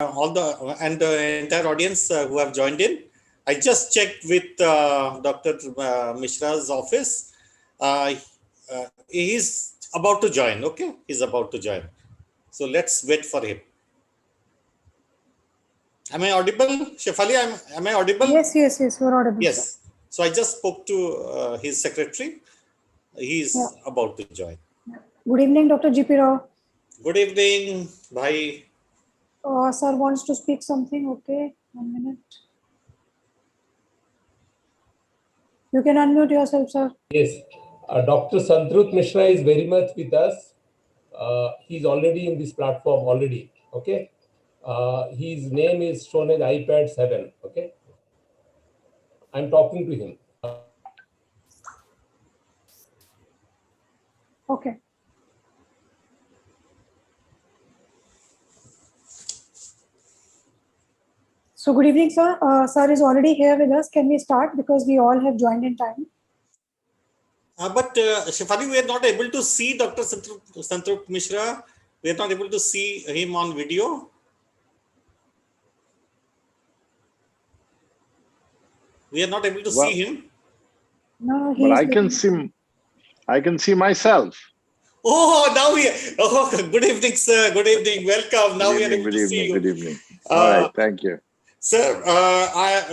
all the and the entire audience who have joined in. I just checked with Dr. Mishra's office. He's about to join. Okay, he's about to join. So let's wait for him. Am I audible, Shefali? Am I audible? Yes, you're audible. Yes. Sir. So I just spoke to his secretary. He's about to join. Good evening, Dr. GP Rao. Good evening, bhai. Sir wants to speak something. Okay, 1 minute. You can unmute yourself, sir. Yes, Dr. Santrupt Misra is very much with us. He's already in this platform already. Okay, his name is shown as iPad 7. Okay, I'm talking to him. Okay. So good evening, sir. Sir is already here with us. Can we start because we all have joined in time? But Shefali, we are not able to see Dr. Santrupt Misra. We are not able to see him on video. We are not able to see him. No, but I can see myself. Oh, now we. Oh, good evening, sir. Good evening. Welcome. Now we are able to see you. Good evening. All right. Thank you, sir.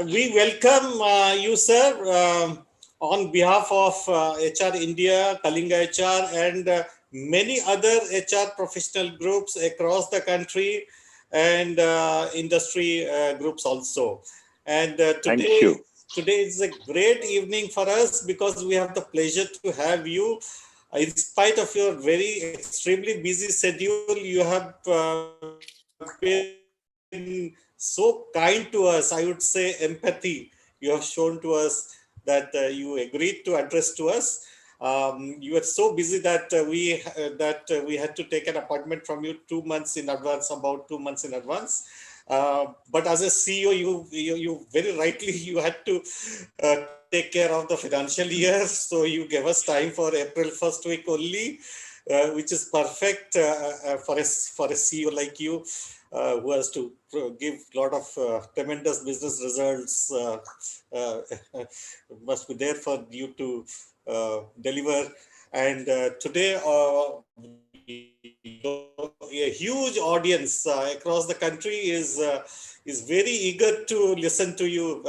We welcome you, sir, on behalf of HR India, Kalinga HR, and many other HR professional groups across the country, and industry groups also. And today is a great evening for us because we have the pleasure to have you. In spite of your very extremely busy schedule, you have been so kind to us. I would say empathy you have shown to us, that you agreed to address to us. You were so busy that we had to take an appointment from you 2 months in advance, about 2 months in advance. But as a CEO, you very rightly, you had to take care of the financial year. So you gave us time for April 1st week only, which is perfect for a CEO like you, who has to give a lot of tremendous business results. Must be there for you to deliver. And today, a huge audience across the country is very eager to listen to you.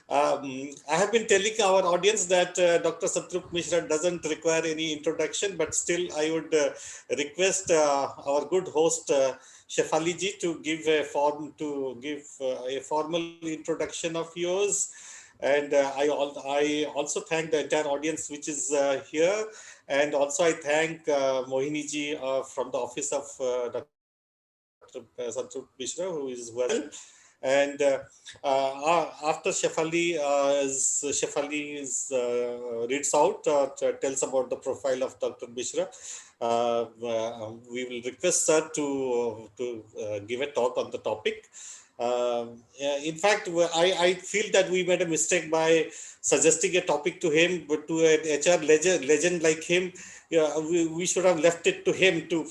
I have been telling our audience that Dr. Santrupt Misra doesn't require any introduction, but still I would request our good host Shefali ji to give a formal introduction of yours. And I also thank the entire audience which is here. And also I thank Mohini ji from the office of Dr. Santrupt Misra, who is well. And after Shefali reads out, tells about the profile of Dr. Misra, we will request sir to give a talk on the topic. In fact, I feel that we made a mistake by suggesting a topic to him, but to an HR legend like him, we should have left it to him to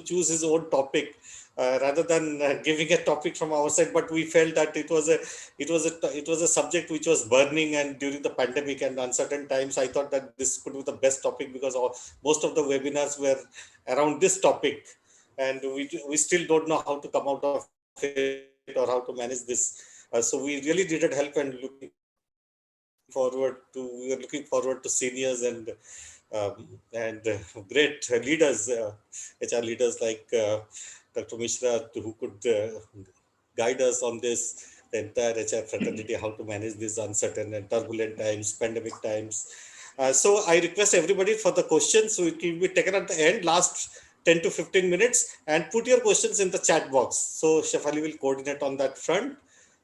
choose his own topic. Rather than giving a topic from our side, but we felt that it was a subject which was burning, and during the pandemic and uncertain times, I thought that this could be the best topic because most of the webinars were around this topic, and we still don't know how to come out of it or how to manage this. So we really needed help, and we were looking forward to seniors and great leaders, HR leaders like Dr. Misra, who could guide us on this, the entire HR fraternity, how to manage these uncertain and turbulent times, pandemic times. So I request everybody for the questions. So it will be taken at the end, last 10 to 15 minutes, and put your questions in the chat box. So Shefali will coordinate on that front.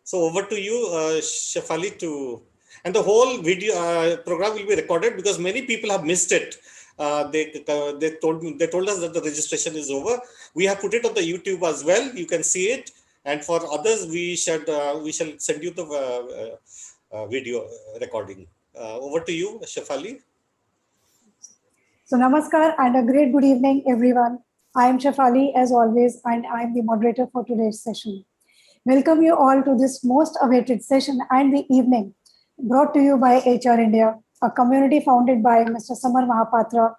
So over to you, Shefali, and the whole video program will be recorded because many people have missed it. They told us that the registration is over. We have put it on the YouTube as well. You can see it, and for others, we shall send you the video recording. Over to you, Shefali. So namaskar and a great good evening, everyone. I am Shefali as always, and I am the moderator for today's session. welcome you all to this most awaited session and the evening brought to you by HR India, a community founded by Mr. Samar Mahapatra,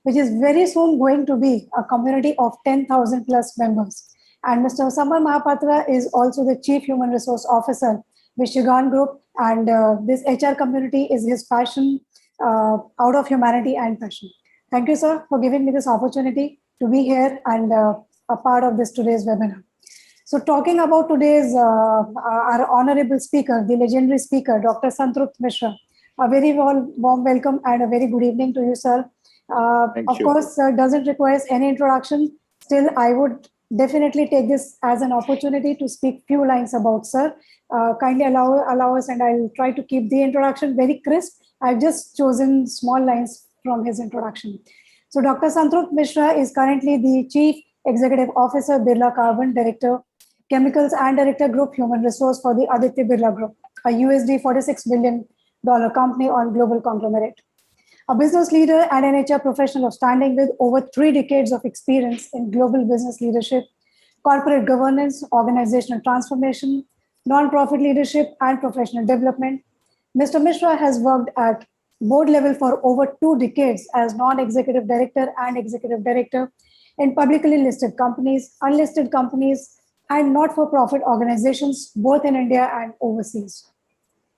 which is very soon going to be a community of 10,000 plus members. And Mr. Samar Mahapatra is also the Chief Human Resource Officer with Shigan Group, and this HR community is his passion out of humanity and passion. Thank you, sir, for giving me this opportunity to be here and a part of this today's webinar. So talking about today's, our honorable speaker, the legendary speaker, Dr. Santrupt Misra, a very warm welcome and a very good evening to you, sir. Of course, doesn't require any introduction. Still, I would definitely take this as an opportunity to speak few lines about sir. Kindly allow us, and I'll try to keep the introduction very crisp. I've just chosen small lines from his introduction. So Dr. Santrupt Misra is currently the Chief Executive Officer, Birla Carbon, Director, Chemicals and Director Group Human Resource for the Aditya Birla Group, a USD $46 billion company on global conglomerate. A business leader and an HR professional of standing with over 3 decades of experience in global business leadership, corporate governance, organizational transformation, non-profit leadership, and professional development. Mr. Misra has worked at board level for over 2 decades as non-executive director and executive director in publicly listed companies, unlisted companies, and not-for-profit organizations, both in India and overseas.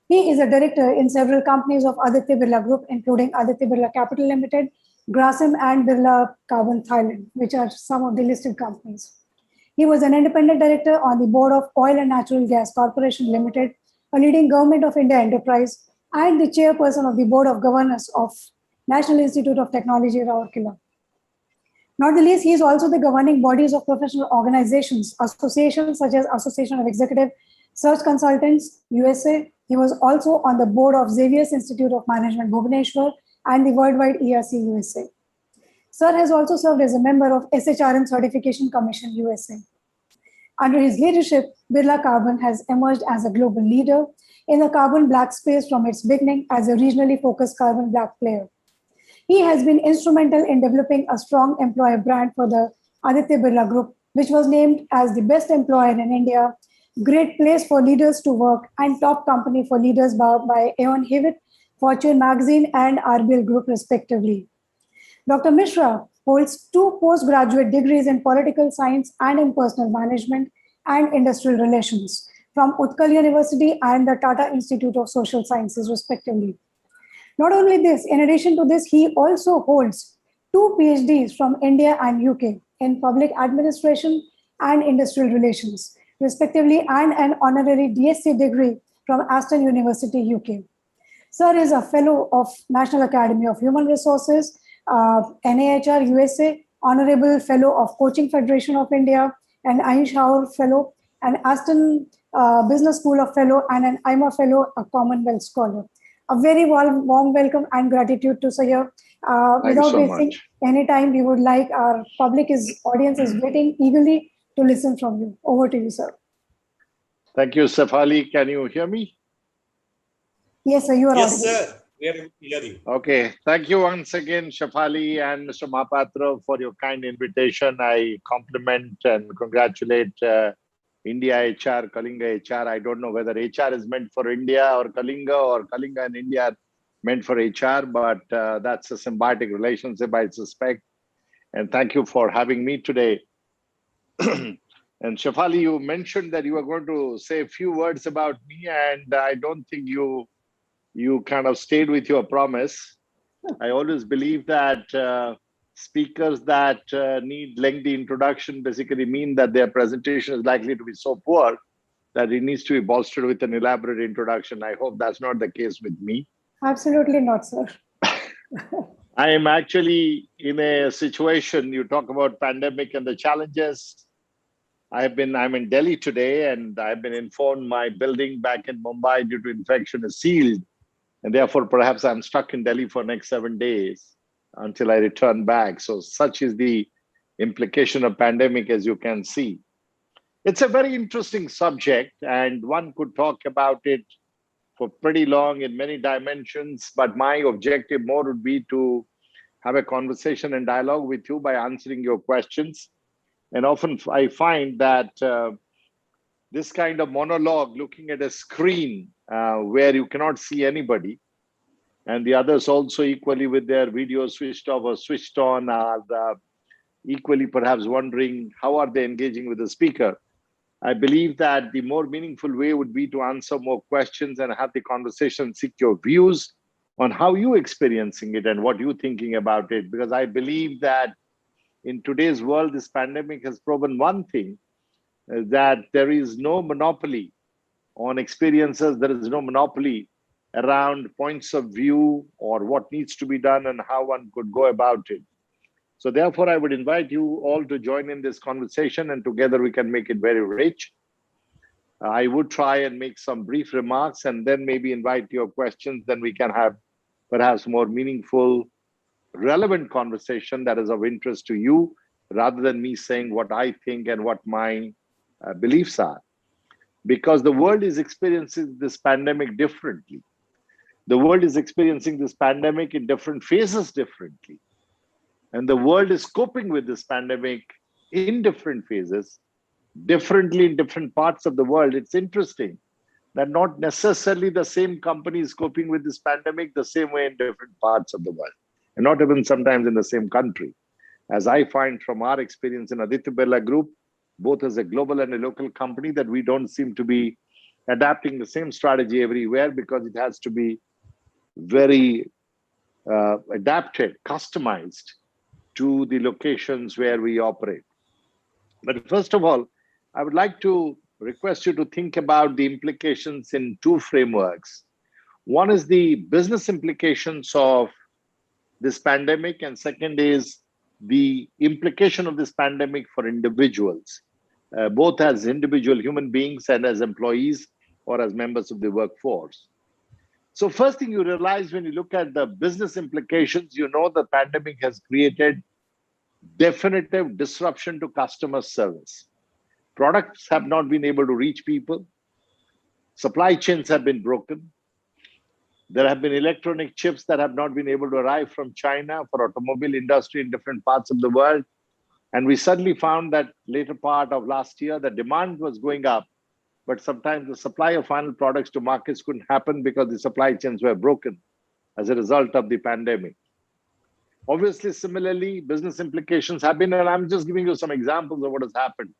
He is a director in several companies of Aditya Birla Group, including Aditya Birla Capital Limited, Grasim, and Birla Carbon Thailand, which are some of the listed companies. He was an independent director on the board of Oil and Natural Gas Corporation Limited, a leading Government of India enterprise, and the chairperson of the board of governors of National Institute of Technology, Rourkela. Not the least, he is also the governing bodies of professional organizations, associations such as Association of Executive Search Consultants, USA. He was also on the board of Xavier's Institute of Management, Bhubaneswar, and the Worldwide ERC, USA. Sir has also served as a member of SHRM Certification Commission, USA. Under his leadership, Birla Carbon has emerged as a global leader in the carbon black space from its beginning as a regionally focused carbon black player. He has been instrumental in developing a strong employer brand for the Aditya Birla Group, which was named as the best employer in India, great place for leaders to work, and top company for leaders by Aon Hewitt, Fortune Magazine, and RBL Group, respectively. Dr. Misra holds 2 postgraduate degrees in political science and in personal management and industrial relations from Utkal University and the Tata Institute of Social Sciences, respectively. Not only this, in addition to this, he also holds 2 PhDs from India and UK in public administration and industrial relations, respectively, and an honorary DSc degree from Aston University, UK. Sir is a fellow of National Academy of Human Resources, NAHR USA, honorable fellow of Coaching Federation of India, an Eisenhower fellow, an Aston Business School of fellow, and an IMA fellow, a Commonwealth scholar. A very warm welcome and gratitude to Sir here. Without wasting any time, we would like our audience is waiting eagerly to listen from you. Over to you, sir. Thank you, Safali. Can you hear me? Yes, sir, you are Yes, audible. sir. We are hearing. Okay. Thank you once again, Shafali and Mr. Mahapatra, for your kind invitation. I compliment and congratulate India HR, Kalinga HR. I don't know whether HR is meant for India or Kalinga and India are meant for HR, but that's a symbiotic relationship, I suspect. And thank you for having me today. And Shafali, you mentioned that you were going to say a few words about me, and I don't think you kind of stayed with your promise. I always believe that speakers that need lengthy introduction basically mean that their presentation is likely to be so poor that it needs to be bolstered with an elaborate introduction. I hope that's not the case with me. Absolutely not, sir. I am actually in a situation, you talk about pandemic and the challenges. I'm in Delhi today, and I've been informed my building back in Mumbai due to infection is sealed. And therefore, perhaps I'm stuck in Delhi for the next 7 days until I return back. So such is the implication of pandemic, as you can see. It's a very interesting subject, and one could talk about it for pretty long in many dimensions. But my objective more would be to have a conversation and dialogue with you by answering your questions. And often I find that this kind of monologue, looking at a screen where you cannot see anybody, and the others also equally with their videos switched off or switched on, are equally perhaps wondering how are they engaging with the speaker. I believe that the more meaningful way would be to answer more questions and have the conversation, seek your views on how you experiencing it and what you thinking about it. Because I believe that in today's world, this pandemic has proven one thing, that there is no monopoly on experiences. There is no monopoly around points of view or what needs to be done and how one could go about it. So therefore, I would invite you all to join in this conversation, and together we can make it very rich. I would try and make some brief remarks and then maybe invite your questions. Then we can have perhaps more meaningful, relevant conversation that is of interest to you, rather than me saying what I think and what my beliefs are. Because the world is experiencing this pandemic differently. The world is experiencing this pandemic in different phases differently. And the world is coping with this pandemic in different phases, differently in different parts of the world. It's interesting that not necessarily the same company is coping with this pandemic the same way in different parts of the world, and not even sometimes in the same country. As I find from our experience in Aditya Birla Group, both as a global and a local company, that we don't seem to be adapting the same strategy everywhere, because it has to be very adapted, customized to the locations where we operate. But first of all, I would like to request you to think about the implications in two frameworks. One is the business implications of this pandemic, and second is the implication of this pandemic for individuals, both as individual human beings and as employees or as members of the workforce. So first thing you realize when you look at the business implications, you know the pandemic has created definitive disruption to customer service. Products have not been able to reach people. Supply chains have been broken. There have been electronic chips that have not been able to arrive from China for automobile industry in different parts of the world. And we suddenly found that later part of last year, the demand was going up, but sometimes the supply of final products to markets couldn't happen because the supply chains were broken as a result of the pandemic. Obviously, similarly, business implications have been, and I'm just giving you some examples of what has happened.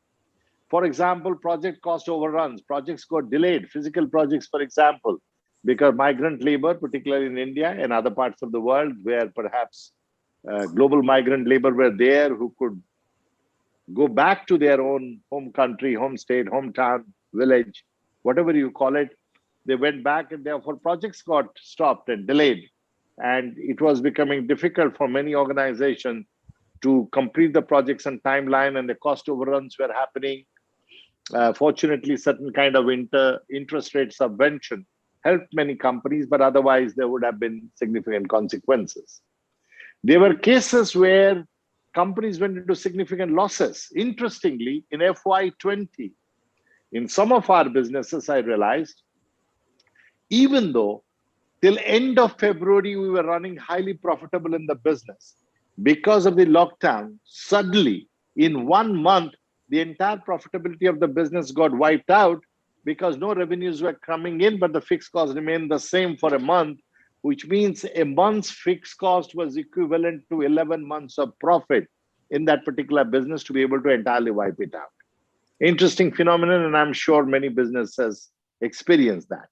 For example, project cost overruns, projects got delayed, physical projects, for example, because migrant labor, particularly in India and other parts of the world where perhaps global migrant labor were there who could go back to their own home country, home state, hometown, village, whatever you call it. They went back, and therefore projects got stopped and delayed. And it was becoming difficult for many organizations to complete the projects on timeline, and the cost overruns were happening. Fortunately, certain kind of interest rate subvention helped many companies, but otherwise there would have been significant consequences. There were cases where companies went into significant losses. Interestingly, in FY20, in some of our businesses, I realized, even though till end of February, we were running highly profitable in the business, because of the lockdown, suddenly in 1 month, the entire profitability of the business got wiped out because no revenues were coming in, but the fixed cost remained the same for a month, which means a month's fixed cost was equivalent to 11 months of profit in that particular business to be able to entirely wipe it out. Interesting phenomenon, and I'm sure many businesses experience that.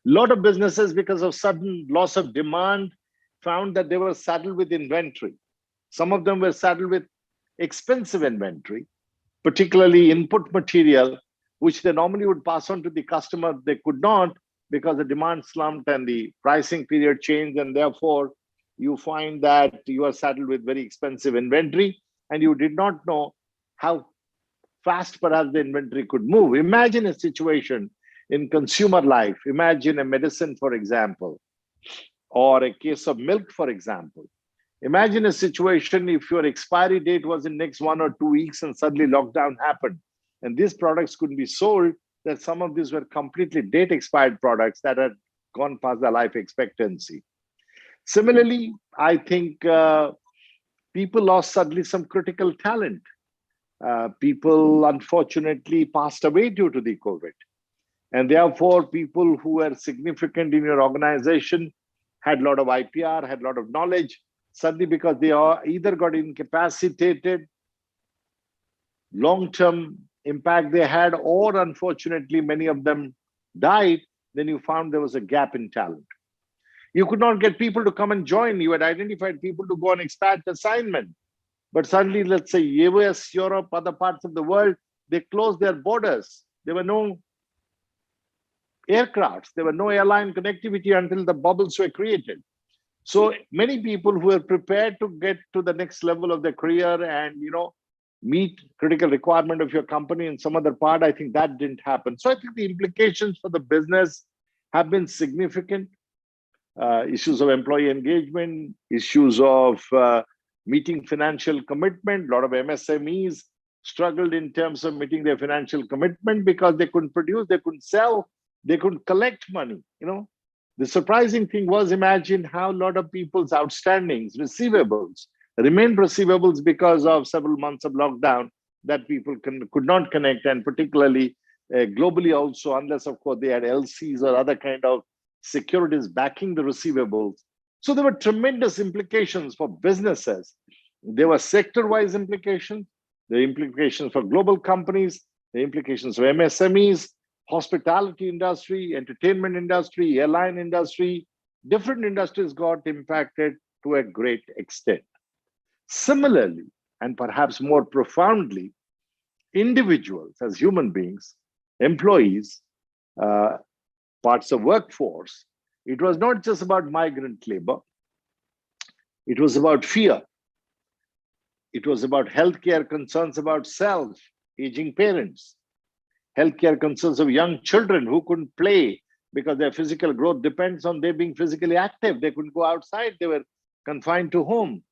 A lot of businesses, because of sudden loss of demand, found that they were saddled with inventory. Some of them were saddled with expensive inventory, particularly input material, which they normally would pass on to the customer. They could not, because the demand slumped and the pricing period changed, and therefore you find that you are saddled with very expensive inventory, and you did not know how fast perhaps the inventory could move. Imagine a situation in consumer life. Imagine a medicine, for example, or a case of milk, for example. Imagine a situation if your expiry date was in next 1 or 2 weeks and suddenly lockdown happened and these products couldn't be sold, that some of these were completely date expired products that had gone past their life expectancy. Similarly, I think people lost suddenly some critical talent. People unfortunately passed away due to the COVID. And therefore, people who were significant in your organization had a lot of IPR, had a lot of knowledge. Suddenly, because they are either got incapacitated, long-term impact they had, or unfortunately, many of them died, then you found there was a gap in talent. You could not get people to come and join. You had identified people to go on expat assignment. But suddenly, let's say US, Europe, other parts of the world, they closed their borders. There were no aircrafts, there were no airline connectivity until the bubbles were created. So many people who were prepared to get to the next level of their career and meet critical requirement of your company in some other part, I think that didn't happen. So I think the implications for the business have been significant. Issues of employee engagement, issues of meeting financial commitment. A lot of MSMEs struggled in terms of meeting their financial commitment because they couldn't produce, they couldn't sell, they couldn't collect money. The surprising thing was, imagine how a lot of people's outstandings, receivables, remained receivables because of several months of lockdown that people could not connect, and particularly globally also, unless of course they had LCs or other kind of securities backing the receivables. So there were tremendous implications for businesses. There were sector-wise implications, the implications for global companies, the implications for MSMEs, hospitality industry, entertainment industry, airline industry. Different industries got impacted to a great extent. Similarly, and perhaps more profoundly, individuals as human beings, employees, parts of workforce, it was not just about migrant labor. It was about fear. It was about healthcare concerns about self, aging parents, healthcare concerns of young children who couldn't play because their physical growth depends on their being physically active. They couldn't go outside. They were confined to home.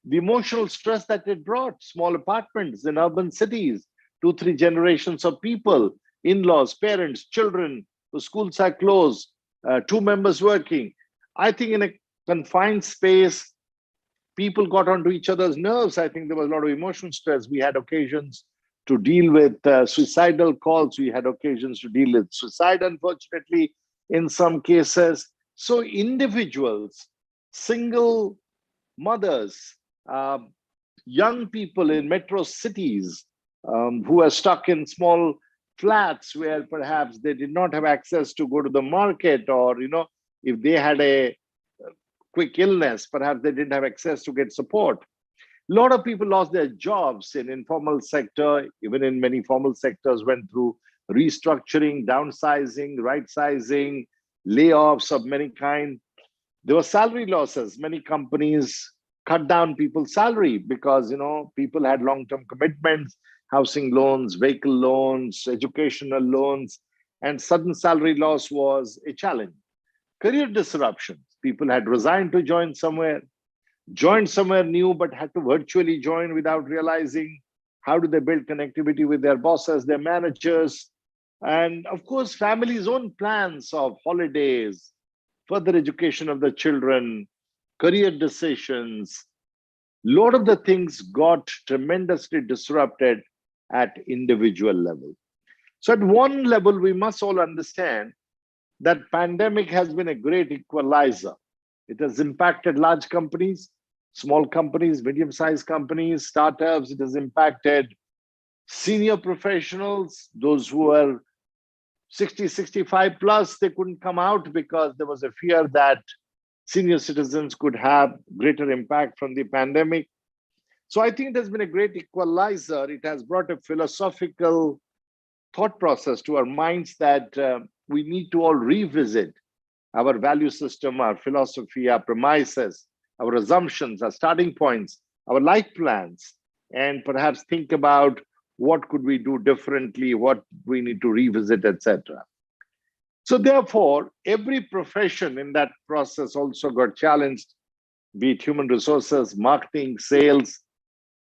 The emotional stress that it brought, small apartments in urban cities, 2-3 generations of people, in-laws, parents, children, the schools are closed, 2 members working. I think in a confined space, people got onto each other's nerves. I think there was a lot of emotional stress. We had occasions to deal with suicidal calls. We had occasions to deal with suicide, unfortunately, in some cases. So individuals, single mothers, young people in metro cities who are stuck in small flats where perhaps they did not have access to go to the market, or if they had a quick illness, perhaps they didn't have access to get support. A lot of people lost their jobs in informal sector, even in many formal sectors went through restructuring, downsizing, right sizing, layoffs of many kind. There were salary losses. Many companies cut down people's salary because people had long-term commitments, housing loans, vehicle loans, educational loans, and sudden salary loss was a challenge. Career disruptions. People had resigned to join somewhere, joined somewhere new, but had to virtually join without realizing how do they build connectivity with their bosses, their managers, and of course, families' own plans of holidays, further education of the children, career decisions. A lot of the things got tremendously disrupted at individual level. So at one level, we must all understand that pandemic has been a great equalizer. It has impacted large companies, small companies, medium-sized companies, startups. It has impacted senior professionals, those who are 60, 65 plus, they couldn't come out because there was a fear that senior citizens could have greater impact from the pandemic. So I think it has been a great equalizer. It has brought a philosophical thought process to our minds that we need to all revisit our value system, our philosophy, our premises, our assumptions, our starting points, our life plans, and perhaps think about what could we do differently, what we need to revisit, etc. So therefore, every profession in that process also got challenged, be it human resources, marketing, sales.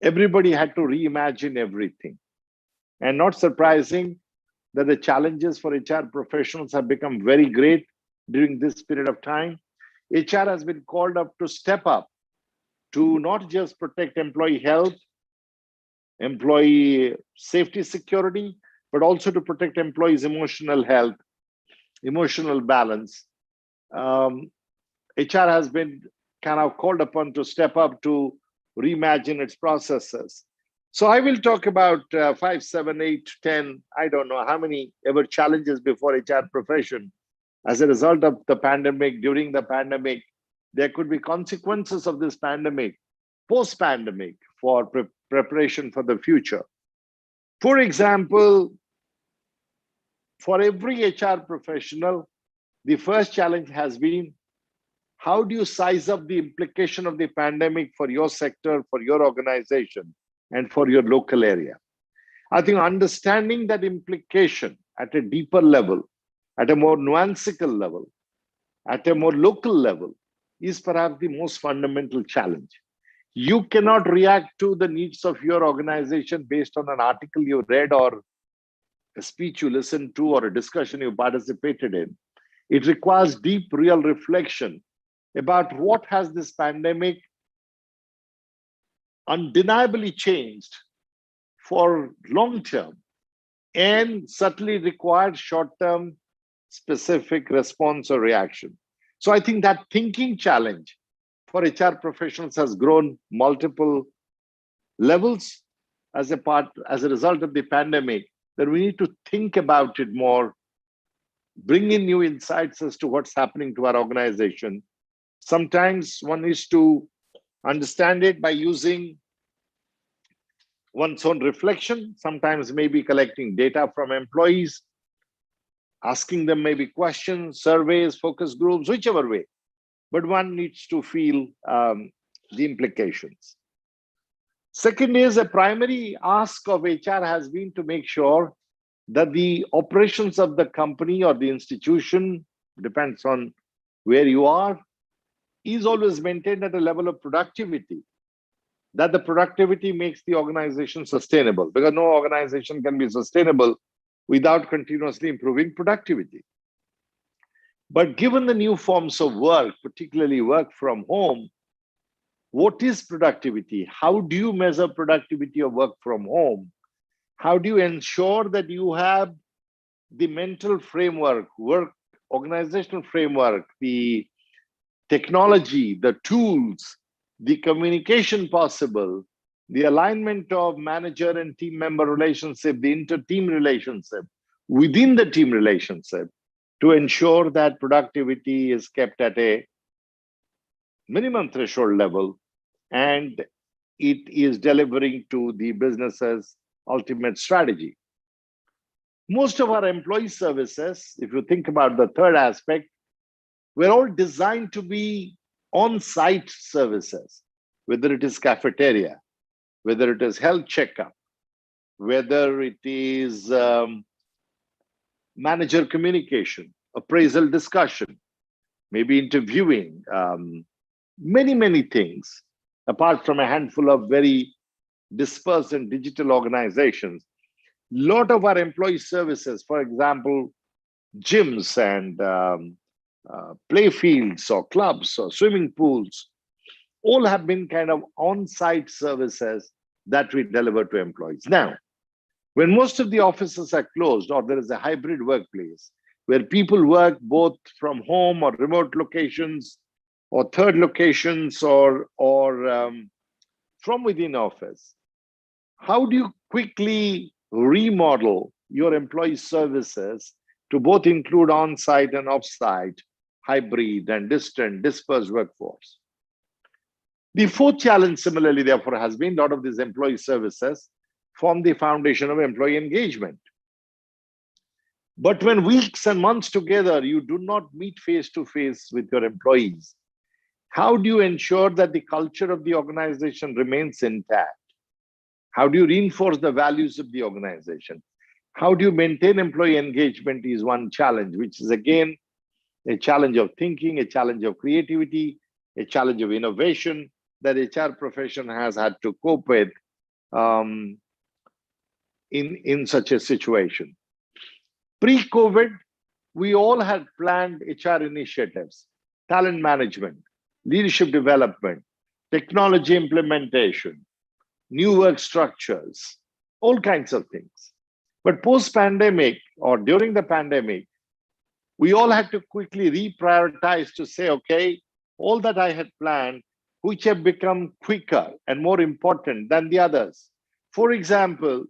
Everybody had to reimagine everything. And not surprising that the challenges for HR professionals have become very great during this period of time. HR has been called up to step up to not just protect employee health, employee safety, security, but also to protect employees' emotional health, emotional balance. HR has been kind of called upon to step up to reimagine its processes. So I will talk about 5, 7, 8, 10, I don't know how many ever challenges before HR profession. As a result of the pandemic, during the pandemic, there could be consequences of this pandemic, post-pandemic, for preparation for the future. For example, for every HR professional, the first challenge has been, how do you size up the implication of the pandemic for your sector, for your organization, and for your local area? I think understanding that implication at a deeper level, at a more nuancical level, at a more local level, is perhaps the most fundamental challenge. You cannot react to the needs of your organization based on an article you read or a speech you listened to or a discussion you participated in. It requires deep, real reflection about what has this pandemic undeniably changed for long term and certainly required short-term specific response or reaction. So I think that thinking challenge for HR professionals has grown multiple levels as a result of the pandemic, that we need to think about it more, bring in new insights as to what's happening to our organization. Sometimes one needs to understand it by using one's own reflection, sometimes maybe collecting data from employees, asking them maybe questions, surveys, focus groups, whichever way. But one needs to feel the implications. Second is, a primary ask of HR has been to make sure that the operations of the company or the institution, depends on where you are, is always maintained at a level of productivity, that the productivity makes the organization sustainable, because no organization can be sustainable without continuously improving productivity. But given the new forms of work, particularly work from home, what is productivity? How do you measure productivity of work from home? How do you ensure that you have the mental framework, work organizational framework, the technology, the tools, the communication possible, the alignment of manager and team member relationship, the inter-team relationship, within the team relationship, to ensure that productivity is kept at a minimum threshold level and it is delivering to the business's ultimate strategy. Most of our employee services, if you think about the third aspect, we're all designed to be on-site services, whether it is cafeteria, whether it is health checkup, whether it is manager communication, appraisal discussion, maybe interviewing, many things, apart from a handful of very dispersed and digital organizations. A lot of our employee services, for example, gyms and play fields or clubs or swimming pools, all have been kind of on-site services that we deliver to employees. Now, when most of the offices are closed or there is a hybrid workplace where people work both from home or remote locations or third locations or from within office, how do you quickly remodel your employee services to both include on-site and off-site, hybrid and distant, dispersed workforce? The fourth challenge, similarly, therefore, has been a lot of these employee services form the foundation of employee engagement. But when weeks and months together, you do not meet face-to-face with your employees, how do you ensure that the culture of the organization remains intact? How do you reinforce the values of the organization? How do you maintain employee engagement is one challenge, which is again a challenge of thinking, a challenge of creativity, a challenge of innovation that HR profession has had to cope with in such a situation. Pre-COVID, we all had planned HR initiatives, talent management, leadership development, technology implementation, new work structures, all kinds of things. But post-pandemic or during the pandemic, we all had to quickly reprioritize to say, okay, all that I had planned, which have become quicker and more important than the others. For example,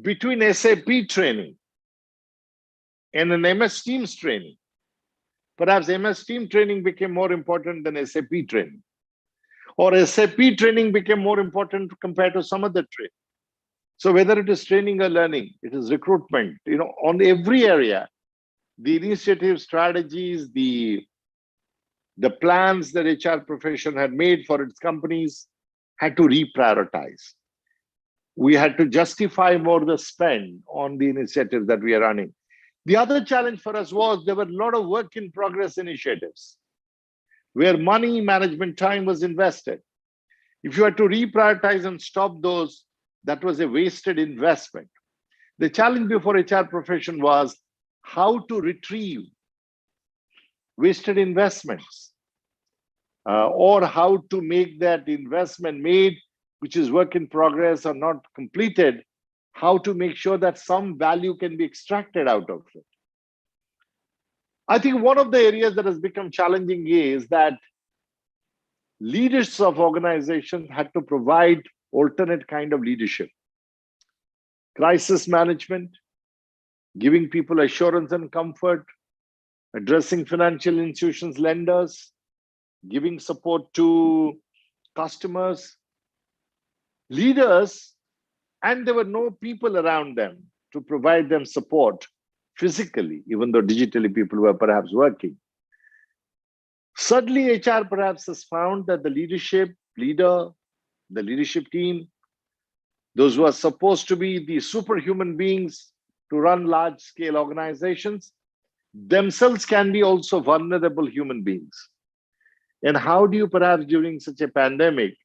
between SAP training and an MS Teams training, perhaps MS Team training became more important than SAP training, or SAP training became more important compared to some other training. So whether it is training or learning, it is recruitment, on every area, the initiative strategies, the plans that HR profession had made for its companies had to reprioritize. We had to justify more the spend on the initiatives that we are running. The other challenge for us was there were a lot of work in progress initiatives where money management time was invested. If you had to reprioritize and stop those, that was a wasted investment. The challenge before HR profession was how to retrieve wasted investments or how to make that investment made, which is work in progress or not completed, how to make sure that some value can be extracted out of it. I think one of the areas that has become challenging is that leaders of organizations had to provide alternate kind of leadership. Crisis management, giving people assurance and comfort, addressing financial institutions, lenders, giving support to customers, leaders, and there were no people around them to provide them support physically, even though digitally people were perhaps working. Suddenly, HR perhaps has found that the leadership team, those who are supposed to be the superhuman beings to run large-scale organizations, themselves can be also vulnerable human beings. And how do you perhaps during such a pandemic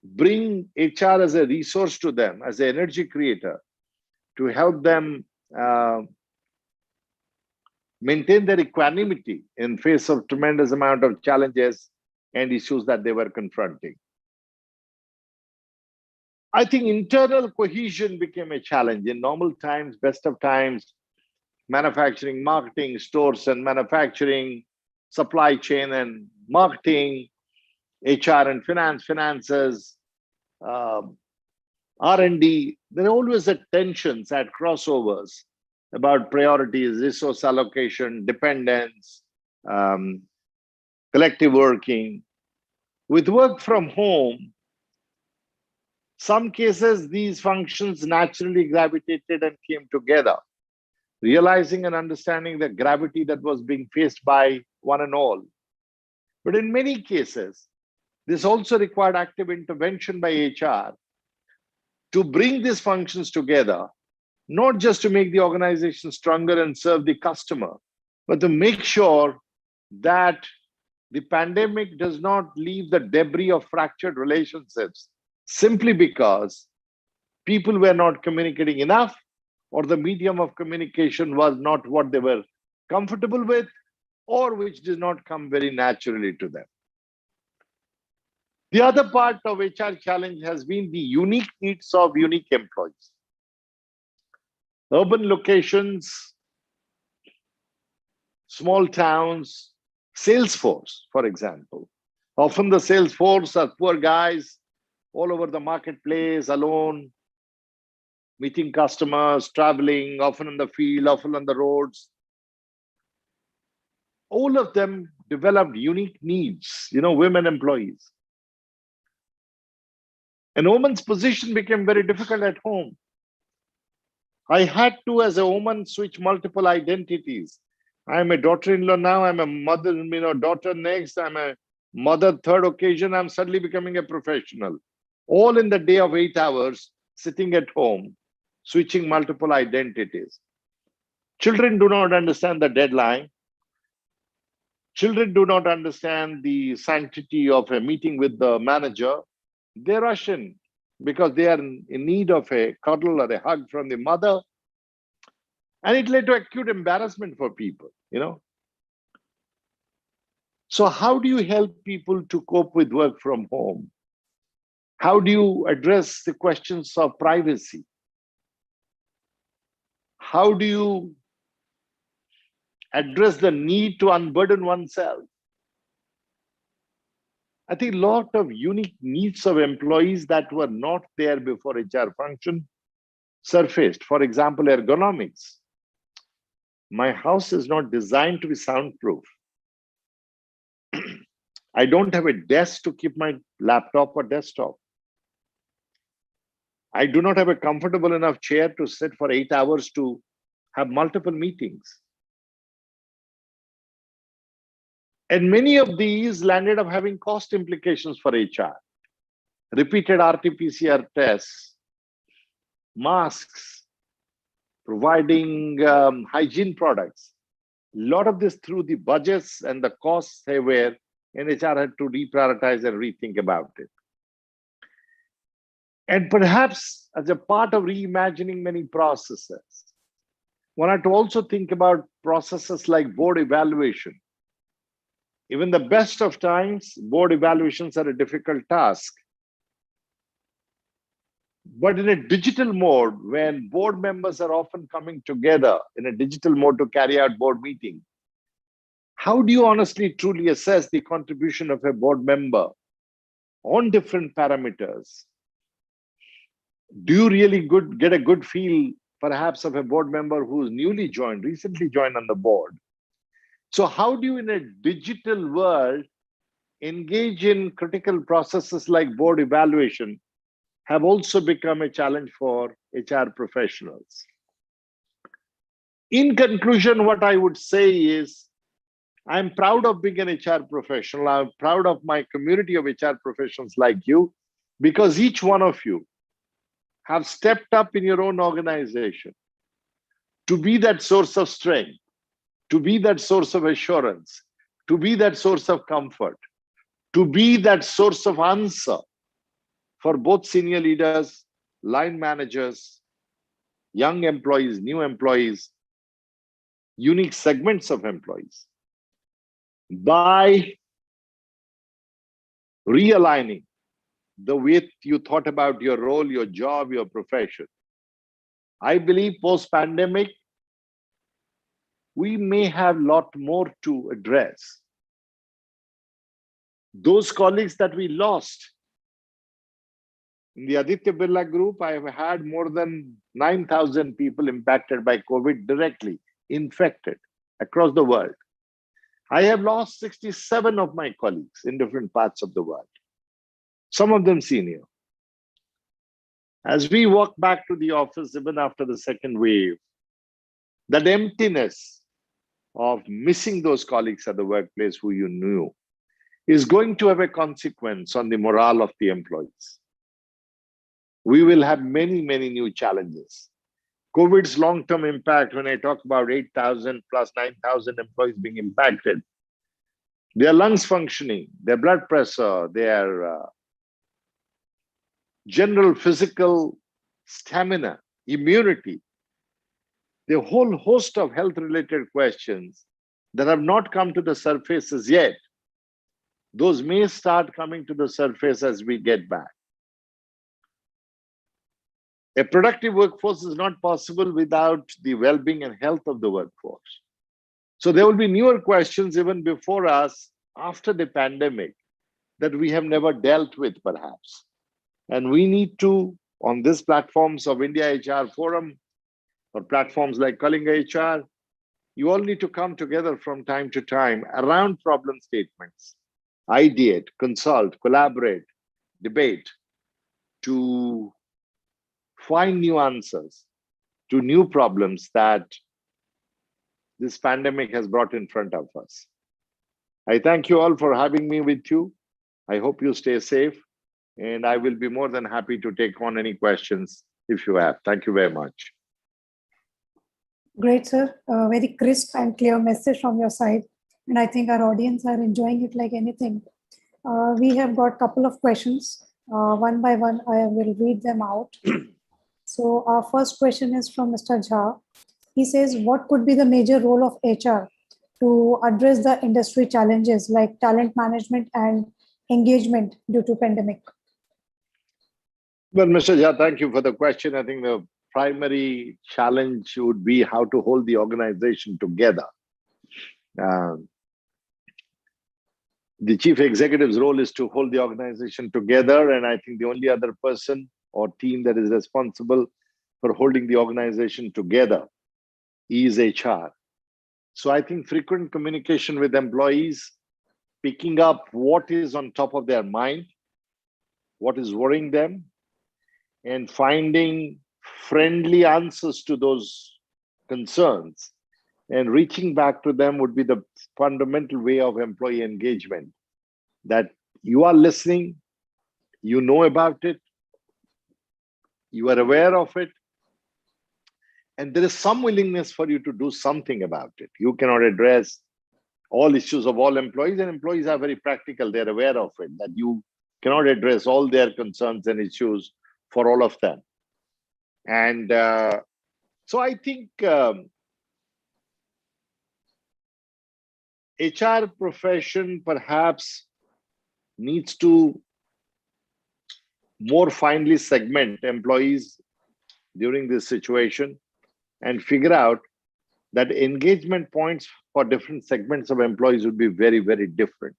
bring HR as a resource to them, as an energy creator, to help them maintain their equanimity in face of tremendous amount of challenges and issues that they were confronting? I think internal cohesion became a challenge. In normal times, best of times, manufacturing, marketing, stores and manufacturing, supply chain and marketing, HR and finances, R&D, there are always at tensions, at crossovers about priorities, resource allocation, dependence, collective working. With work from home, some cases these functions naturally gravitated and came together, realizing and understanding the gravity that was being faced by one and all. But in many cases, this also required active intervention by HR to bring these functions together, not just to make the organization stronger and serve the customer, but to make sure that the pandemic does not leave the debris of fractured relationships simply because people were not communicating enough or the medium of communication was not what they were comfortable with or which did not come very naturally to them. The other part of HR challenge has been the unique needs of unique employees. Urban locations, small towns, sales force, for example. Often the sales force are poor guys all over the marketplace, alone, meeting customers, traveling, often in the field, often on the roads. All of them developed unique needs, women employees. And woman's position became very difficult at home. I had to, as a woman, switch multiple identities. I'm a daughter-in-law now, I'm a mother, daughter next, I'm a mother third occasion, I'm suddenly becoming a professional. All in the day of 8 hours, sitting at home, switching multiple identities. Children do not understand the deadline. Children do not understand the sanctity of a meeting with the manager. They rush in because they are in need of a cuddle or a hug from the mother. And it led to acute embarrassment for people, So how do you help people to cope with work from home? How do you address the questions of privacy? How do you address the need to unburden oneself? I think a lot of unique needs of employees that were not there before HR function surfaced. For example, ergonomics. My house is not designed to be soundproof. I don't have a desk to keep my laptop or desktop. I do not have a comfortable enough chair to sit for 8 hours to have multiple meetings. And many of these landed up having cost implications for HR. Repeated RT-PCR tests, masks, providing hygiene products. A lot of this through the budgets and the costs they were, and HR had to reprioritize and rethink about it. And perhaps as a part of reimagining many processes, one had to also think about processes like board evaluation. Even the best of times, board evaluations are a difficult task. But in a digital mode, when board members are often coming together in a digital mode to carry out board meetings, how do you honestly, truly assess the contribution of a board member on different parameters? Do you really get a good feel, perhaps, of a board member who's newly joined, recently joined on the board? So how do you, in a digital world, engage in critical processes like board evaluation have also become a challenge for HR professionals. In conclusion, what I would say is, I'm proud of being an HR professional. I'm proud of my community of HR professionals like you, because each one of you have stepped up in your own organization to be that source of strength, to be that source of assurance, to be that source of comfort, to be that source of answer for both senior leaders, line managers, young employees, new employees, unique segments of employees. By realigning the way you thought about your role, your job, your profession, I believe post-pandemic, we may have a lot more to address. Those colleagues that we lost, in the Aditya Birla Group, I have had more than 9,000 people impacted by COVID directly, infected across the world. I have lost 67 of my colleagues in different parts of the world, some of them senior. As we walk back to the office, even after the second wave, that emptiness of missing those colleagues at the workplace who you knew is going to have a consequence on the morale of the employees. We will have many, many new challenges. COVID's long-term impact, when I talk about 8,000 plus 9,000 employees being impacted, their lungs functioning, their blood pressure, their general physical stamina, immunity, the whole host of health-related questions that have not come to the surface as yet, those may start coming to the surface as we get back. A productive workforce is not possible without the well-being and health of the workforce. So there will be newer questions even before us after the pandemic that we have never dealt with, perhaps. And we need to, on these platforms of India HR Forum or platforms like Kalinga HR, you all need to come together from time to time around problem statements, ideate, consult, collaborate, debate, to find new answers to new problems that this pandemic has brought in front of us. I thank you all for having me with you. I hope you stay safe, and I will be more than happy to take on any questions if you have. Thank you very much. Great, sir. Very crisp and clear message from your side. And I think our audience are enjoying it like anything. We have got a couple of questions. One by one, I will read them out. So our first question is from Mr. Jha. He says, what could be the major role of HR to address the industry challenges like talent management and engagement due to pandemic? Well, Mr. Jha, thank you for the question. I think the primary challenge would be how to hold the organization together. The chief executive's role is to hold the organization together, and I think the only other person or team that is responsible for holding the organization together is HR. So I think frequent communication with employees, picking up what is on top of their mind, what is worrying them, and finding friendly answers to those concerns and reaching back to them would be the fundamental way of employee engagement. That you are listening, you know about it, you are aware of it, and there is some willingness for you to do something about it. You cannot address all issues of all employees, and employees are very practical. They're aware of it, that you cannot address all their concerns and issues for all of them. And so I think HR profession perhaps needs to more finely segment employees during this situation and figure out that engagement points for different segments of employees would be very, very different.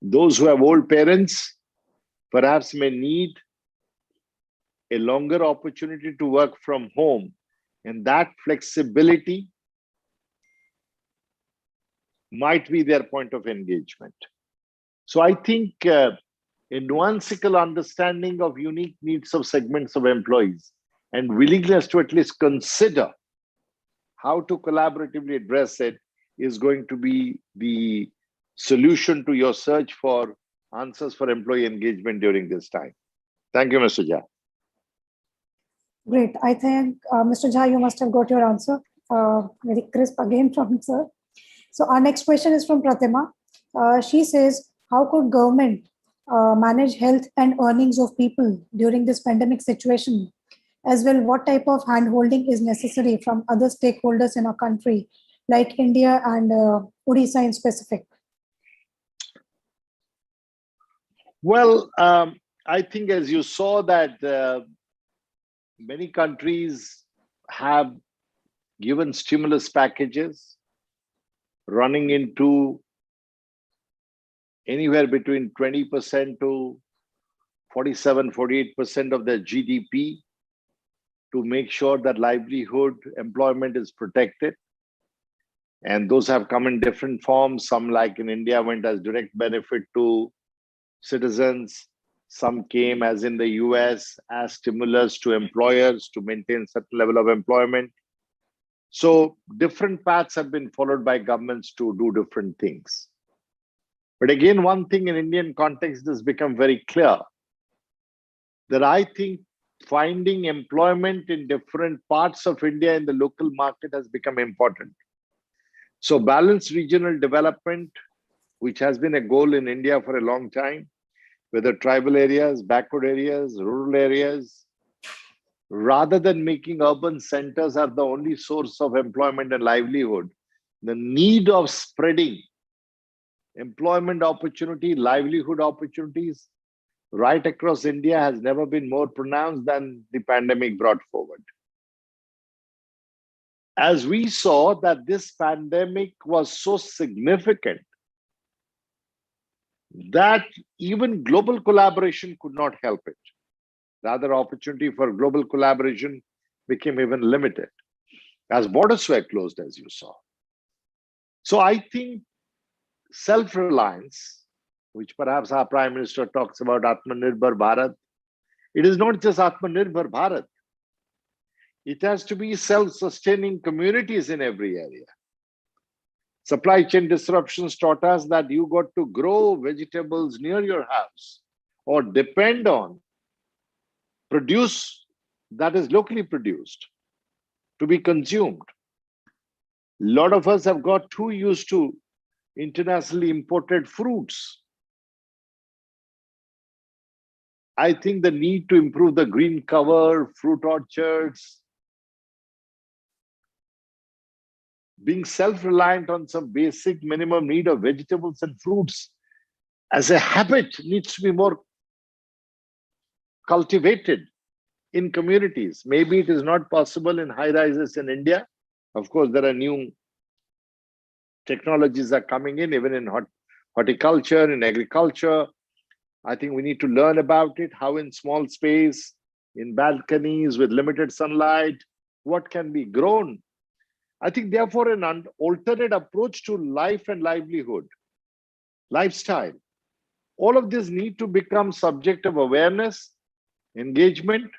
Those who have old parents perhaps may need a longer opportunity to work from home, and that flexibility might be their point of engagement. So I think a nuancical understanding of unique needs of segments of employees and willingness to at least consider how to collaboratively address it is going to be the solution to your search for answers for employee engagement during this time. Thank you, Mr. Jha. Great. I think, Mr. Jha, you must have got your answer. Very crisp again from sir. So our next question is from Pratima. She says, how could government manage health and earnings of people during this pandemic situation? As well, what type of handholding is necessary from other stakeholders in our country, like India and Odisha in specific? Well, I think as you saw that many countries have given stimulus packages running into anywhere between 20% to 47, 48% of their GDP to make sure that livelihood, employment is protected. And those have come in different forms. Some, like in India, went as direct benefit to citizens. Some came, as in the US, as stimulus to employers to maintain certain level of employment. So different paths have been followed by governments to do different things. But again, one thing in Indian context has become very clear, that I think finding employment in different parts of India in the local market has become important. So balanced regional development, which has been a goal in India for a long time, whether tribal areas, backward areas, rural areas, rather than making urban centers are the only source of employment and livelihood, the need of spreading employment opportunity, livelihood opportunities right across India has never been more pronounced than the pandemic brought forward. As we saw that this pandemic was so significant that even global collaboration could not help it. Rather, opportunity for global collaboration became even limited as borders were closed, as you saw. So I think self-reliance, which perhaps our Prime Minister talks about, Atmanirbhar Bharat, it is not just Atmanirbhar Bharat. It has to be self-sustaining communities in every area. Supply chain disruptions taught us that you got to grow vegetables near your house or depend on produce that is locally produced to be consumed. A lot of us have got too used to internationally imported fruits. I think the need to improve the green cover, fruit orchards, being self-reliant on some basic minimum need of vegetables and fruits as a habit needs to be more cultivated in communities. Maybe it is not possible in high rises in India. Of course, there are new technologies are coming in, even in horticulture, in agriculture. I think we need to learn about it, how in small space, in balconies with limited sunlight, what can be grown. I think therefore an alternate approach to life and livelihood, lifestyle, all of this need to become subject of awareness, engagement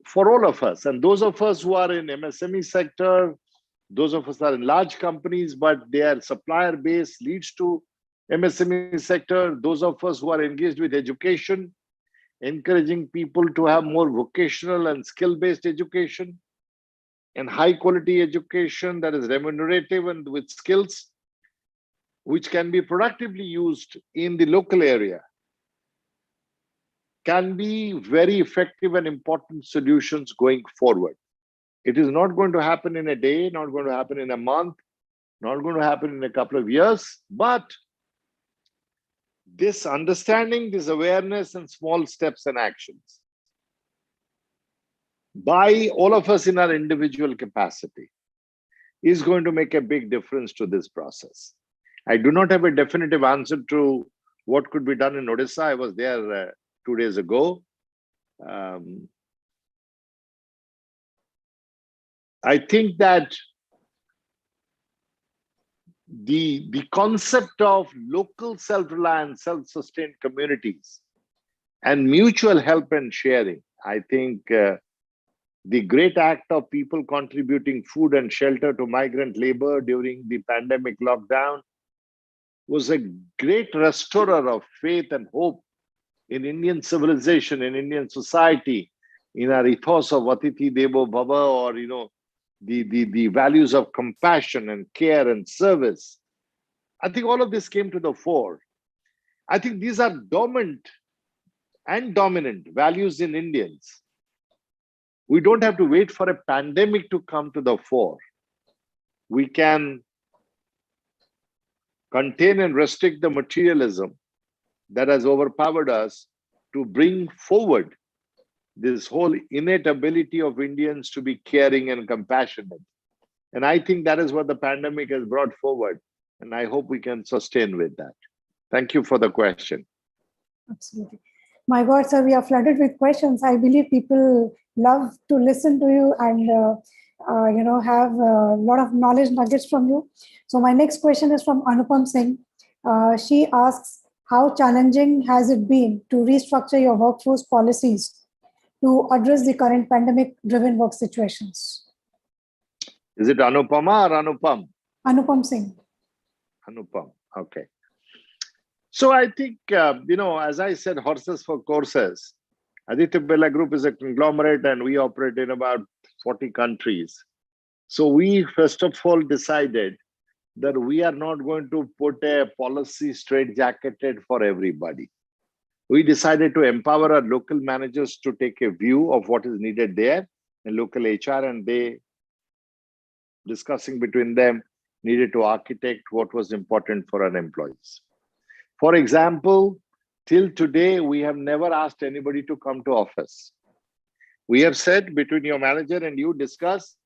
for all of us. And those of us who are in MSME sector, those of us are in large companies, but their supplier base leads to MSME sector. Those of us who are engaged with education, encouraging people to have more vocational and skill-based education and high-quality education that is remunerative and with skills, which can be productively used in the local area, can be very effective and important solutions going forward. It is not going to happen in a day, not going to happen in a month, not going to happen in a couple of years, but this understanding, this awareness and small steps and actions by all of us in our individual capacity is going to make a big difference to this process. I do not have a definitive answer to what could be done in Odisha. I was there 2 days ago. I think that the concept of local self-reliance, self-sustained communities and mutual help and sharing, I think the great act of people contributing food and shelter to migrant labor during the pandemic lockdown was a great restorer of faith and hope in Indian civilization, in Indian society, in our ethos of Atithi Devo Bhava, or the values of compassion and care and service. I think all of this came to the fore. I think these are dormant and dominant values in Indians. We don't have to wait for a pandemic to come to the fore. We can contain and restrict the materialism that has overpowered us to bring forward this whole innate ability of Indians to be caring and compassionate. And I think that is what the pandemic has brought forward. And I hope we can sustain with that. Thank you for the question. Absolutely. My God, sir, we are flooded with questions. I believe people love to listen to you and have a lot of knowledge nuggets from you. So my next question is from Anupam Singh. She asks, how challenging has it been to restructure your workforce policies to address the current pandemic-driven work situations? Is it Anupama or Anupam? Anupam Singh. Anupam, okay. So I think, as I said, horses for courses. Aditya Birla Group is a conglomerate and we operate in about 40 countries. So we first of all decided that we are not going to put a policy straitjacketed for everybody. We decided to empower our local managers to take a view of what is needed there, and local HR, and they, discussing between them, needed to architect what was important for our employees. For example, till today, we have never asked anybody to come to office. We have said between your manager and you, discuss.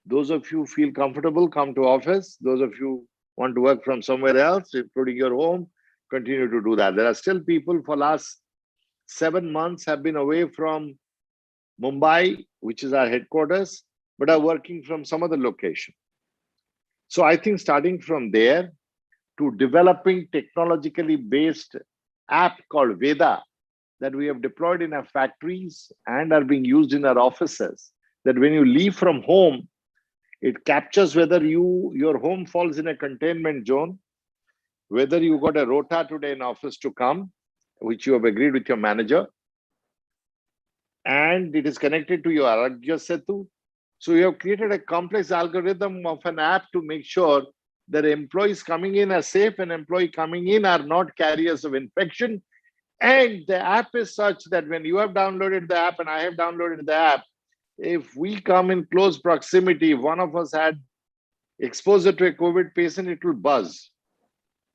Those of you feel comfortable, come to office. Those of you want to work from somewhere else, including your home, continue to do that. There are still people for last 7 months have been away from Mumbai, which is our headquarters, but are working from some other location. So I think starting from there to developing technologically based app called Veda that we have deployed in our factories and are being used in our offices, that when you leave from home, it captures whether your home falls in a containment zone, whether you got a rota today in office to come, which you have agreed with your manager, and it is connected to your Aragya Setu. So you have created a complex algorithm of an app to make sure that employees coming in are safe and employees coming in are not carriers of infection. And the app is such that when you have downloaded the app and I have downloaded the app, If we come in close proximity, if one of us had exposure to a COVID patient, it will buzz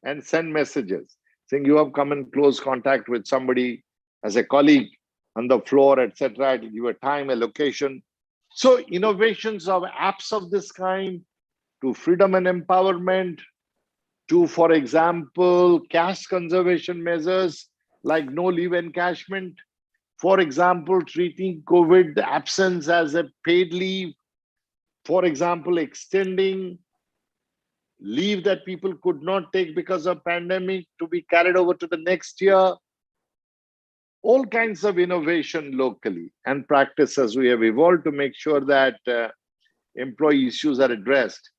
and send messages saying you have come in close contact with somebody as a colleague on the floor, etc. It will give a time, a location. So innovations of apps of this kind, to freedom and empowerment, to, for example, cash conservation measures like no leave encashment, for example, treating COVID absence as a paid leave, for example, extending leave that people could not take because of pandemic to be carried over to the next year. All kinds of innovation locally and practices we have evolved to make sure that employee issues are addressed.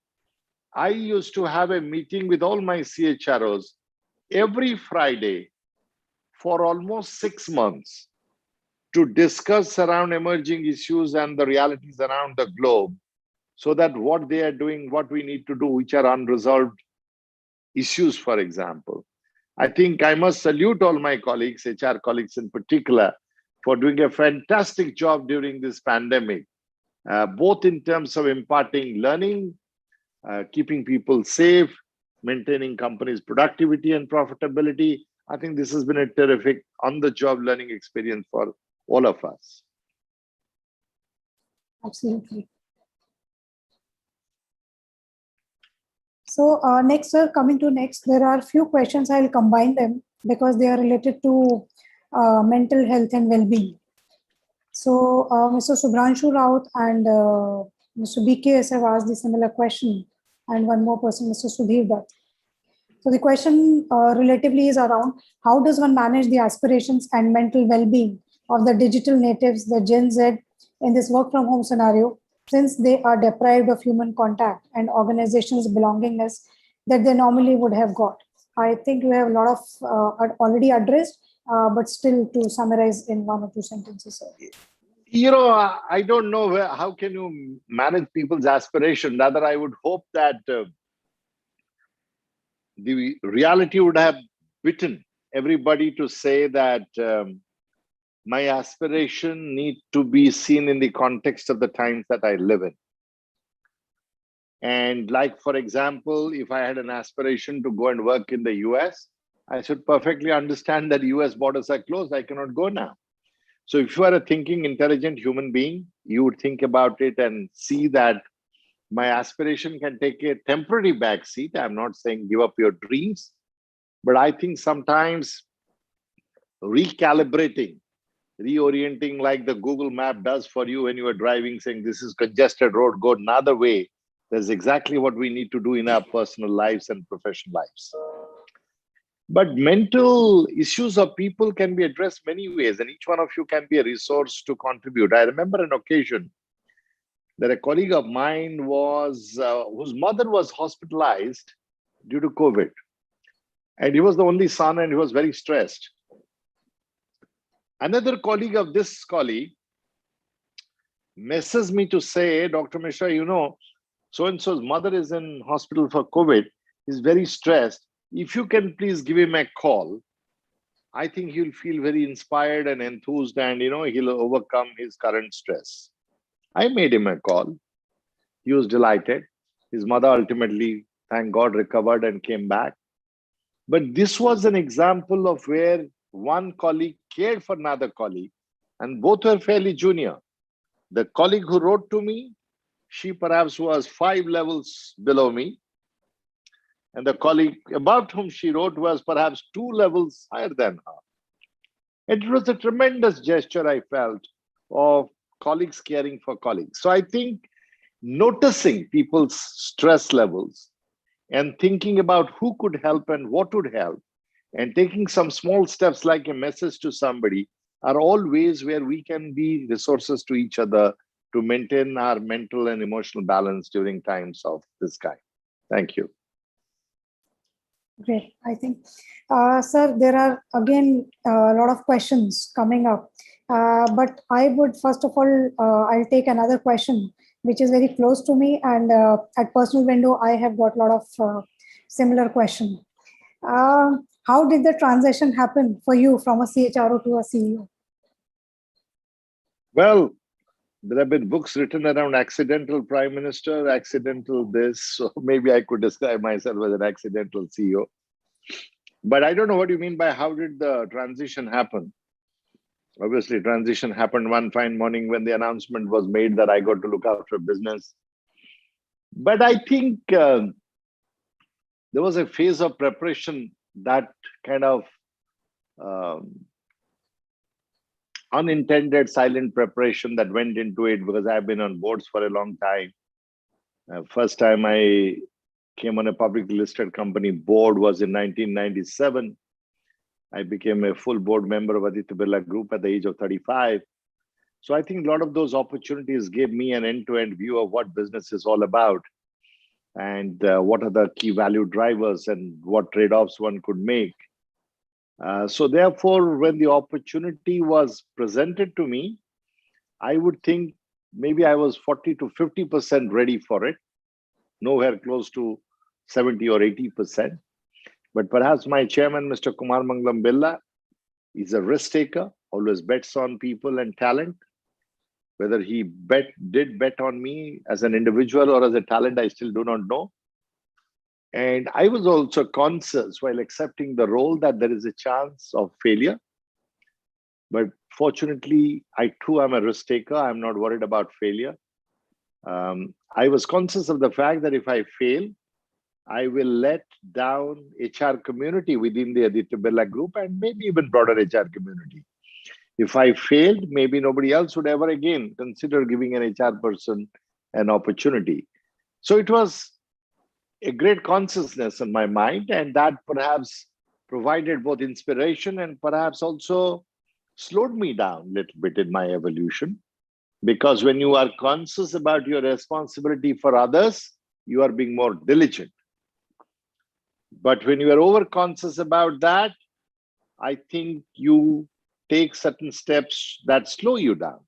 I used to have a meeting with all my CHROs every Friday for almost 6 months to discuss around emerging issues and the realities around the globe, so that what they are doing, what we need to do, which are unresolved issues, for example. I think I must salute all my colleagues, HR colleagues in particular, for doing a fantastic job during this pandemic, both in terms of imparting learning, keeping people safe, maintaining companies' productivity and profitability. I think this has been a terrific on-the-job learning experience for all of us. Absolutely. So next, sir, coming to next, there are few questions. I'll combine them because they are related to mental health and well-being. So Mr. Subhranshu Raut and Mr. BKS have asked the similar question, and one more person, Mr. Sudhir Dutt. So the question relatively is around how does one manage the aspirations and mental well-being of the digital natives, the Gen Z, in this work from home scenario, since they are deprived of human contact and organizations' belongingness that they normally would have got. I think you have a lot of already addressed, but still to summarize in 1 or 2 sentences. Sir. I don't know how can you manage people's aspiration. Rather, I would hope that the reality would have bitten everybody to say that my aspiration need to be seen in the context of the times that I live in. And like, for example, if I had an aspiration to go and work in the US, I should perfectly understand that US borders are closed. I cannot go now. So if you are a thinking, intelligent human being, you would think about it and see that my aspiration can take a temporary backseat. I'm not saying give up your dreams, but I think sometimes recalibrating, reorienting like the Google map does for you when you are driving, saying this is congested road, go another way. That's exactly what we need to do in our personal lives and professional lives. But mental issues of people can be addressed many ways, and each one of you can be a resource to contribute. I remember an occasion that a colleague of mine was, whose mother was hospitalized due to COVID. And he was the only son and he was very stressed. Another colleague of this colleague messes me to say, Dr. Misra, so-and-so's mother is in hospital for COVID. He's very stressed. If you can please give him a call, I think he'll feel very inspired and enthused and, he'll overcome his current stress. I made him a call. He was delighted. His mother ultimately, thank God, recovered and came back. But this was an example of where one colleague cared for another colleague, and both were fairly junior. The colleague who wrote to me, she perhaps was 5 levels below me. And the colleague about whom she wrote was perhaps 2 levels higher than her. It was a tremendous gesture, I felt, of colleagues caring for colleagues. So I think noticing people's stress levels and thinking about who could help and what would help, and taking some small steps like a message to somebody are all ways where we can be resources to each other to maintain our mental and emotional balance during times of this kind. Thank you. Great. I think, sir, there are again a lot of questions coming up. But I would, first of all, I'll take another question, which is very close to me. And at Personal Window, I have got a lot of similar questions. How did the transition happen for you from a CHRO to a CEO? Well, There have been books written around accidental prime minister, accidental this. So maybe I could describe myself as an accidental CEO. But I don't know what you mean by how did the transition happen. Obviously, transition happened one fine morning when the announcement was made that I got to look after business. But I think there was a phase of preparation, that kind of unintended silent preparation that went into it, because I've been on boards for a long time. First time I came on a publicly listed company board was in 1997. I became a full board member of Aditya Birla Group at the age of 35. So I think a lot of those opportunities gave me an end-to-end view of what business is all about, and what are the key value drivers and what trade-offs one could make. So therefore, when the opportunity was presented to me, I would think maybe I was 40 to 50% ready for it, nowhere close to 70 or 80%. But perhaps my chairman, Mr. Kumar Mangalam Birla, is a risk taker, always bets on people and talent. Whether he did bet on me as an individual or as a talent, I still do not know. And I was also conscious while accepting the role that there is a chance of failure. But fortunately, I too am a risk taker. I'm not worried about failure. I was conscious of the fact that if I fail, I will let down HR community within the Aditya Birla Group and maybe even broader HR community. If I failed, maybe nobody else would ever again consider giving an HR person an opportunity. So it was a great consciousness in my mind, and that perhaps provided both inspiration and perhaps also slowed me down a little bit in my evolution. Because when you are conscious about your responsibility for others, you are being more diligent. But when you are over-conscious about that, I think you take certain steps that slow you down.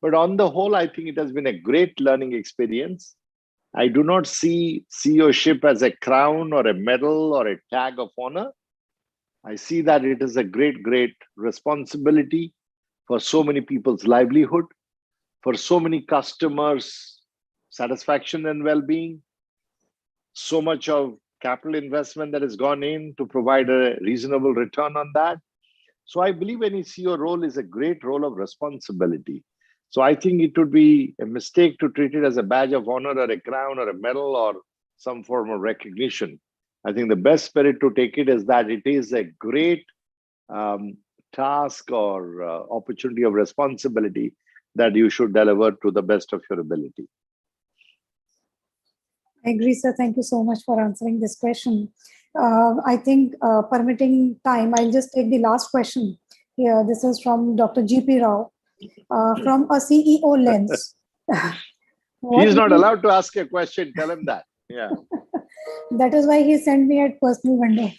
But on the whole, I think it has been a great learning experience. I do not see CEOship as a crown or a medal or a tag of honor. I see that it is a great, great responsibility for so many people's livelihood, for so many customers' satisfaction and well-being, so much of capital investment that has gone in to provide a reasonable return on that. So I believe any CEO role is a great role of responsibility. So I think it would be a mistake to treat it as a badge of honor or a crown or a medal or some form of recognition. I think the best spirit to take it is that it is a great task or opportunity of responsibility that you should deliver to the best of your ability. I agree, sir. Thank you so much for answering this question. I think permitting time, I'll just take the last question here. This is from Dr. G.P. Rao. From a CEO lens. He is not allowed to ask a question. Tell him that. Yeah. That is why he sent me a personal window.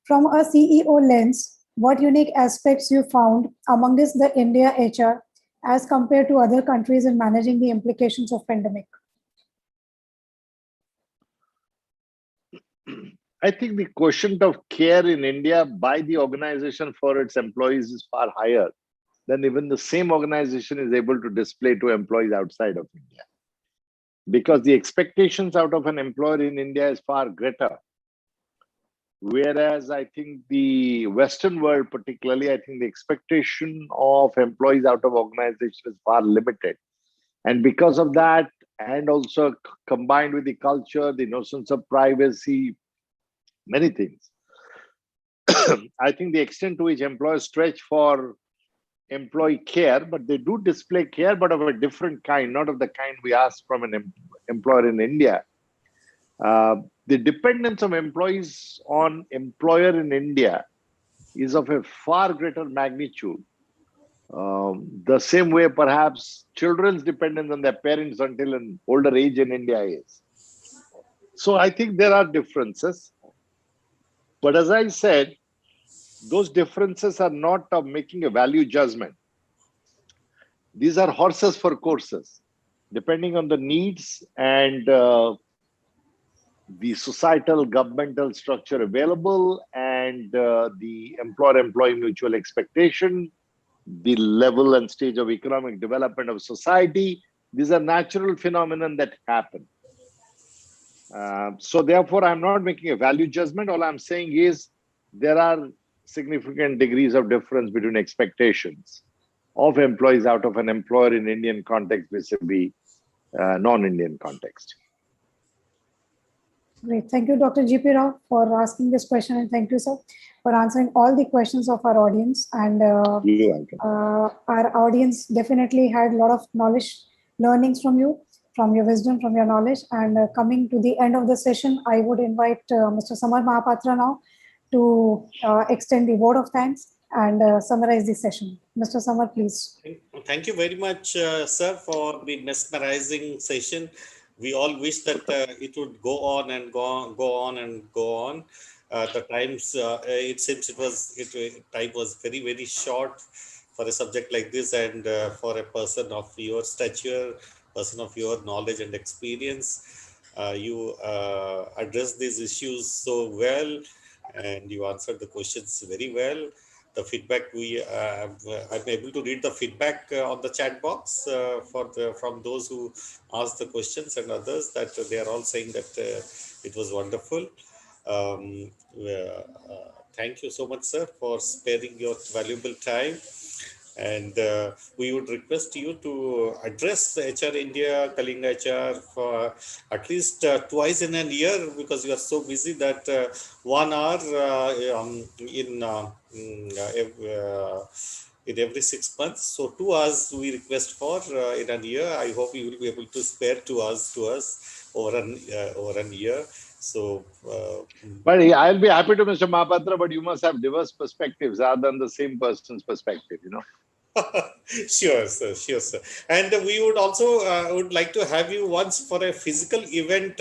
From a CEO lens, what unique aspects you found amongst the India HR as compared to other countries in managing the implications of pandemic? I think the quotient of care in India by the organization for its employees is far higher than even the same organization is able to display to employees outside of India. Because the expectations out of an employer in India is far greater. Whereas I think the Western world, particularly, I think the expectation of employees out of organization is far limited. And because of that, and also combined with the culture, the notions of privacy, many things, I think the extent to which employers stretch for employee care, but they do display care, but of a different kind, not of the kind we ask from an employer in India. The dependence of employees on employer in India is of a far greater magnitude. The same way perhaps children's dependence on their parents until an older age in India is. So I think there are differences. But as I said, those differences are not of making a value judgment. These are horses for courses, depending on the needs and the societal governmental structure available and the employer-employee mutual expectation the level and stage of economic development of society. These are natural phenomena that happen. So therefore, I'm not making a value judgment. All I'm saying is there are significant degrees of difference between expectations of employees out of an employer in Indian context vis-a-vis non-Indian context. Great. Thank you, Dr. G.P. Rao, for asking this question, and thank you, sir, for answering all the questions of our audience. And You're welcome. our audience definitely had a lot of knowledge, learnings from you, from your wisdom, from your knowledge. And coming to the end of the session, I would invite Mr. Samar Mahapatra now to extend the word of thanks and summarize the session. Mr. Samar, please. Thank you very much, sir, for the mesmerizing session. We all wish that it would go on and go on and go on. The times, it seems time was very short for a subject like this, and for a person of your stature, person of your knowledge and experience, you address these issues so well, and you answered the questions very well. The feedback I'm able to read the feedback on the chat box from those who asked the questions and others, that they are all saying that it was wonderful. Thank you so much, sir, for sparing your valuable time. And we would request you to address HR India, Kalinga HR for at least twice in a year, because you are so busy that 1 hour in every 6 months. So 2 hours we request for in a year. I hope you will be able to spare 2 hours to us over a year. So, but I'll be happy to, Mr. Mahapatra, but you must have diverse perspectives rather than the same person's perspective, you know. Sure, sir. Sure, sir. And we would also would like to have you once for a physical event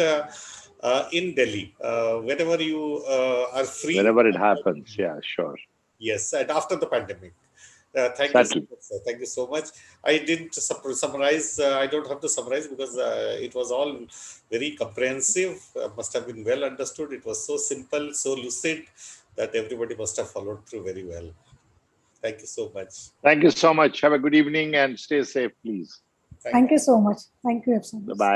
in Delhi, whenever you are free. Whenever it happens, yeah, sure. Yes, and after the pandemic. Thank you so Certainly. much, sir. Thank you so much. I didn't summarize. I don't have to summarize because it was all very comprehensive. Must have been well understood. It was so simple, so lucid that everybody must have followed through very well. Thank you so much. Thank you so much. Have a good evening and stay safe, please. Thank you so much. Thank you, Epson. Bye-bye.